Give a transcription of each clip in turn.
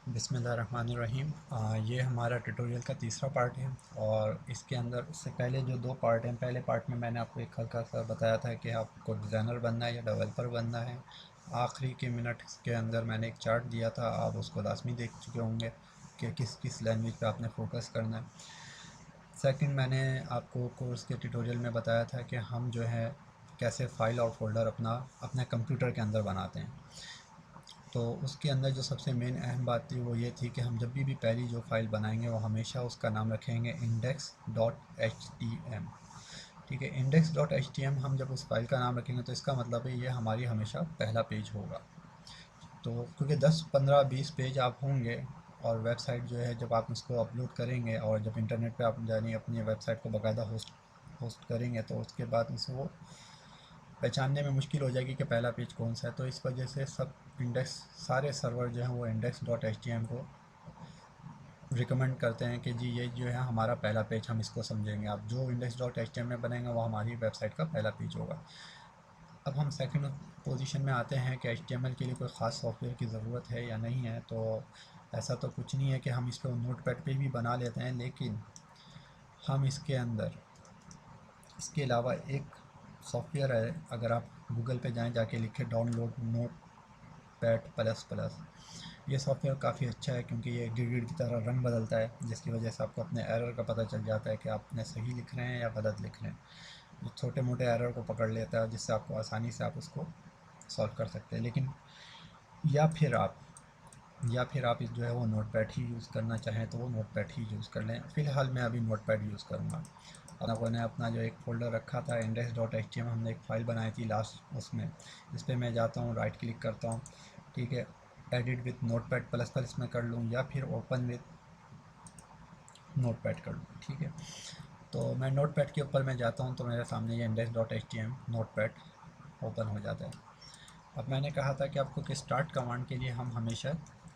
बिस्मिल्लाहिर्रहमानिर्रहीम। ये हमारा ट्यूटोरियल का तीसरा पार्ट है और इसके अंदर इससे पहले जो दो पार्ट हैं, पहले पार्ट में मैंने आपको एक हल्का सा बताया था कि आपको डिज़ाइनर बनना है या डेवलपर बनना है। आखिरी के मिनट के अंदर मैंने एक चार्ट दिया था, आप उसको लाजमी देख चुके होंगे कि किस किस लैंग्वेज पे आपने फ़ोकस करना है। सेकंड, मैंने आपको कोर्स के ट्यूटोरियल में बताया था कि हम जो है कैसे फ़ाइल और फोल्डर अपने कंप्यूटर के अंदर बनाते हैं। तो उसके अंदर जो सबसे मेन अहम बात थी वो ये थी कि हम जब भी पहली जो फ़ाइल बनाएंगे वो हमेशा उसका नाम रखेंगे index.htm। ठीक है, index.htm हम जब उस फाइल का नाम रखेंगे तो इसका मतलब है ये हमारी हमेशा पहला पेज होगा। तो क्योंकि 10, 15, 20 पेज आप होंगे और वेबसाइट जो है जब आप उसको अपलोड करेंगे और जब इंटरनेट पे आप यानी अपनी वेबसाइट को बाकायदा होस्ट करेंगे तो उसके बाद उसको पहचानने में मुश्किल हो जाएगी कि पहला पेज कौन सा है। तो इस वजह से सब इंडेक्स सारे सर्वर जो हैं वो index.htm को रिकमेंड करते हैं कि जी ये जो है हमारा पहला पेज, हम इसको समझेंगे। आप जो index.htm में बनेंगे वो हमारी वेबसाइट का पहला पेज होगा। अब हम सेकंड पोजीशन में आते हैं कि HTML के लिए कोई ख़ास सॉफ्टवेयर की ज़रूरत है या नहीं है। तो ऐसा तो कुछ नहीं है कि हम इसको नोटपैड पे भी बना लेते हैं, लेकिन हम इसके अंदर इसके अलावा एक सॉफ्टवेयर है, अगर आप गूगल पे जाएं जाके लिखें download note pad plus plus. ये सॉफ्टवेयर काफ़ी अच्छा है क्योंकि ये गिरगिट की तरह रंग बदलता है, जिसकी वजह से आपको अपने एरर का पता चल जाता है कि आपने सही लिख रहे हैं या गलत लिख रहे हैं। ये छोटे मोटे एरर को पकड़ लेता है जिससे आपको आसानी से आप उसको सॉल्व कर सकते हैं। लेकिन या फिर आप या फिर आप इस जो है वो नोटपैड ही यूज़ करना चाहें तो वो नोटपैड ही यूज़ कर लें। फ़िलहाल मैं अभी नोटपैड यूज़ करूँगा। और लोगों ने अपना जो एक फ़ोल्डर रखा था index.htm, हमने एक फ़ाइल बनाई थी लास्ट उसमें। इस पर मैं जाता हूँ, राइट क्लिक करता हूँ, ठीक है, edit with notepad plus plus में कर लूँ या फिर ओपन विथ नोटपैड कर लूँ। ठीक है, तो मैं नोटपैड के ऊपर मैं जाता हूँ तो मेरे सामने ये index.htm नोटपैड ओपन हो जाता है। अब मैंने कहा था कि आपको कि स्टार्ट कमांड के लिए हम हमेशा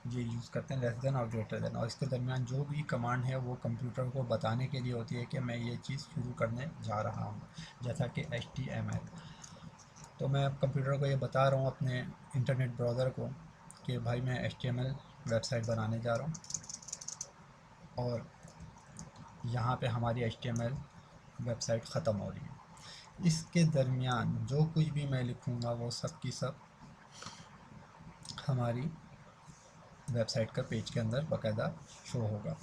ये यूज़ करते हैं लेस देन और ग्रेटर देन, और इसके दरमियान जो भी कमांड है वो कंप्यूटर को बताने के लिए होती है कि मैं ये चीज़ शुरू करने जा रहा हूँ, जैसा कि HTML। तो मैं अब कंप्यूटर को ये बता रहा हूँ अपने इंटरनेट ब्राउज़र को कि भाई मैं HTML वेबसाइट बनाने जा रहा हूँ और यहाँ पे हमारी HTML वेबसाइट ख़त्म हो रही है। इसके दरमियान जो कुछ भी मैं लिखूँगा वो सब की सब हमारी वेबसाइट का पेज के अंदर बाकायदा शो होगा।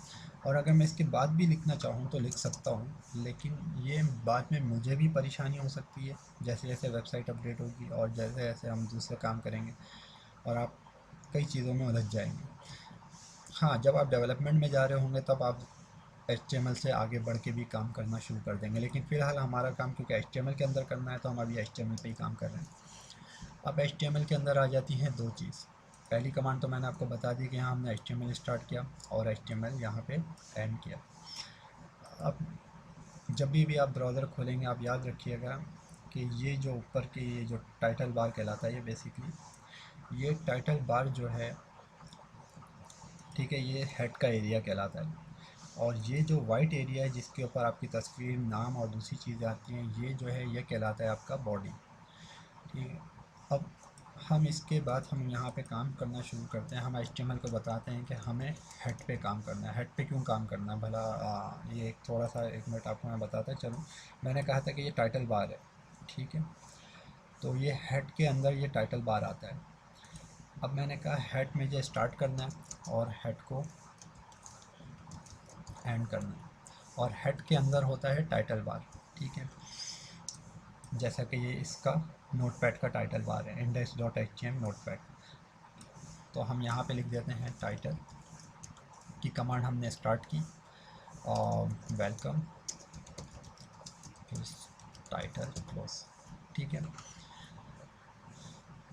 और अगर मैं इसके बाद भी लिखना चाहूँ तो लिख सकता हूँ, लेकिन ये बाद में मुझे भी परेशानी हो सकती है जैसे जैसे वेबसाइट अपडेट होगी और जैसे जैसे हम दूसरे काम करेंगे और आप कई चीज़ों में उलझ जाएंगे। हाँ, जब आप डेवलपमेंट में जा रहे होंगे तब आप HTML से आगे बढ़ के भी काम करना शुरू कर देंगे, लेकिन फ़िलहाल हमारा काम क्योंकि HTML के अंदर करना है तो हम अभी HTML पे ही काम कर रहे हैं। अब HTML के अंदर आ जाती हैं दो चीज़। पहली कमांड तो मैंने आपको बता दी कि यहाँ हमने HTML स्टार्ट किया और HTML यहाँ पे एंड किया। अब जब भी आप ब्राउज़र खोलेंगे आप याद रखिएगा कि ये जो ऊपर की ये जो टाइटल बार कहलाता है, ये बेसिकली ये टाइटल बार जो है, ठीक है, ये हेड का एरिया कहलाता है। और ये जो वाइट एरिया है जिसके ऊपर आपकी तस्वीर, नाम और दूसरी चीज़ें आती हैं, ये जो है ये कहलाता है आपका बॉडी। ठीक है, अब हम इसके बाद हम यहाँ पे काम करना शुरू करते हैं। हम HTML को बताते हैं कि हमें हेड पे काम करना है। हेड पे क्यों काम करना है भला, ये एक थोड़ा सा एक मिनट आपको मैं बताता चलूँ। मैंने कहा था कि ये टाइटल बार है, ठीक है, तो ये हेड के अंदर ये टाइटल बार आता है। अब मैंने कहा हेड में ये स्टार्ट करना है और हेड को एंड करना है, और हेड के अंदर होता है टाइटल बार। ठीक है, जैसा कि ये इसका नोटपैड का टाइटल बार है, index.htm नोटपैड। तो हम यहाँ पे लिख देते हैं टाइटल की कमांड हमने स्टार्ट की और वेलकम इस टाइटल क्लोज। ठीक है,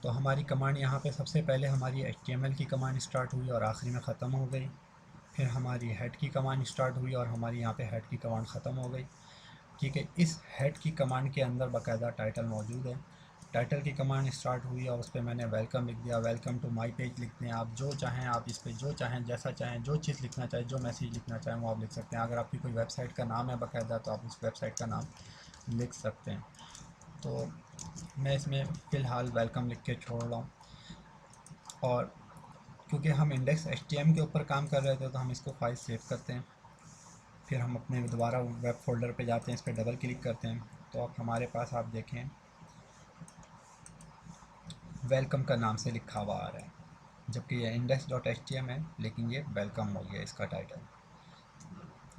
तो हमारी कमांड यहाँ पे सबसे पहले हमारी HTML की कमांड स्टार्ट हुई और आखिरी में ख़त्म हो गई। फिर हमारी हेड की कमांड स्टार्ट हुई और हमारी यहाँ पे हेड की कमांड ख़त्म हो गई। ठीक है, इस हेड की कमांड के अंदर बाकायदा टाइटल मौजूद है। टाइटल की कमांड स्टार्ट हुई और उस पर मैंने वेलकम लिख दिया। वेलकम टू माय पेज लिख दें, आप जो चाहें, आप इस पर जो चाहें, जैसा चाहें, जो चीज़ लिखना चाहें, जो मैसेज लिखना चाहें वो आप लिख सकते हैं। अगर आपकी कोई वेबसाइट का नाम है बाकायदा तो आप उस वेबसाइट का नाम लिख सकते हैं। तो मैं इसमें फ़िलहाल वेलकम लिख के छोड़ रहा हूँ। और क्योंकि हम इंडेक्स HTML के ऊपर काम कर रहे थे तो हम इसको फाइल सेव करते हैं, फिर हम अपने दोबारा वेब फोल्डर पे जाते हैं, इस पर डबल क्लिक करते हैं, तो अब हमारे पास आप देखें वेलकम का नाम से लिखा हुआ आ रहा है, जबकि ये index.html है, लेकिन ये वेलकम हो गया इसका टाइटल।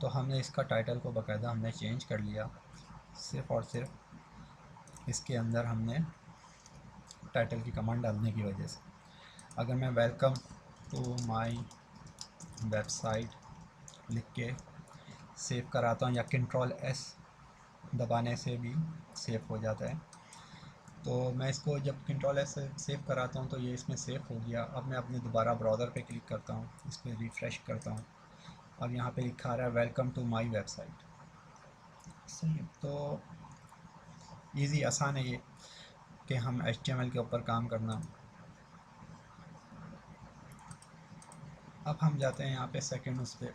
तो हमने इसका टाइटल को बाकायदा हमने चेंज कर लिया, सिर्फ़ और सिर्फ इसके अंदर हमने टाइटल की कमांड डालने की वजह से। अगर मैं वेलकम टू माय वेबसाइट लिख के सेव कराता हूँ या Ctrl+S दबाने से भी सेव हो जाता है, तो मैं इसको जब Ctrl+S से सेव कराता हूँ तो ये इसमें सेव हो गया। अब मैं अपने दोबारा ब्राउज़र पे क्लिक करता हूँ, इस पर रिफ़्रेश करता हूँ, अब यहाँ पे लिखा आ रहा है वेलकम टू माय वेबसाइट। सही है, तो ईज़ी आसान है ये कि हम HTML के ऊपर काम करना। अब हम जाते हैं यहाँ पे सेकंड उस पर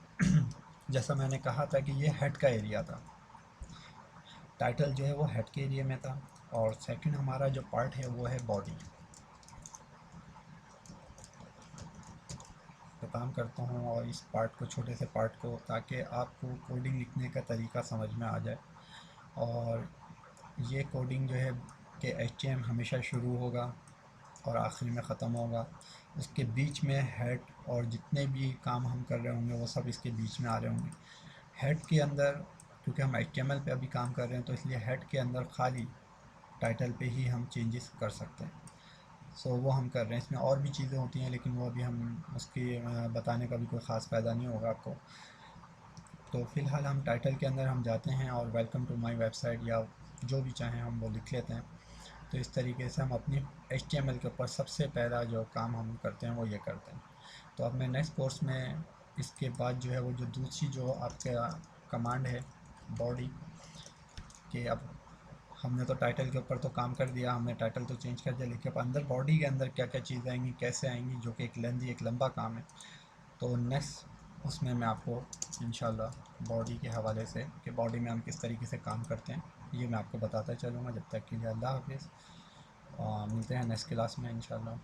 जैसा मैंने कहा था कि ये हेड का एरिया था, टाइटल जो है वो हेड के एरिया में था, और सेकंड हमारा जो पार्ट है वो है बॉडी पे काम करता हूँ, और इस पार्ट को, छोटे से पार्ट को, ताकि आपको कोडिंग लिखने का तरीका समझ में आ जाए। और ये कोडिंग जो है कि HTML हमेशा शुरू होगा और आखिर में ख़त्म होगा, उसके बीच में हेड और जितने भी काम हम कर रहे होंगे वो सब इसके बीच में आ रहे होंगे। हेड के अंदर, क्योंकि हम HTML पे अभी काम कर रहे हैं, तो इसलिए हेड के अंदर खाली टाइटल पे ही हम चेंजेस कर सकते हैं। सो वो हम कर रहे हैं। इसमें और भी चीज़ें होती हैं, लेकिन वो अभी हम उसकी बताने का भी कोई ख़ास फ़ायदा नहीं होगा आपको। तो फ़िलहाल हम टाइटल के अंदर हम जाते हैं और वेलकम टू माय वेबसाइट या जो भी चाहें हम वो लिख लेते हैं। तो इस तरीके से हम अपनी HTML के ऊपर सबसे पहला जो काम हम करते हैं वो ये करते हैं। तो अब मैं नेक्स्ट कोर्स में इसके बाद जो है वो जो दूसरी जो आपका कमांड है बॉडी के, अब हमने तो टाइटल के ऊपर तो काम कर दिया, हमने टाइटल तो चेंज कर दिया, लेकिन अब अंदर बॉडी के अंदर क्या क्या चीज़ें आएंगी, कैसे आएंगी, जो कि एक लंबा काम है। तो नेक्स्ट उसमें मैं आपको इंशाल्लाह बॉडी के हवाले से कि बॉडी में हम किस तरीके से काम करते हैं ये मैं आपको बताता चलूँगा। जब तक के लिए अल्लाह हाफिज़, मिलते हैं नेक्स्ट क्लास में इंशाल्लाह।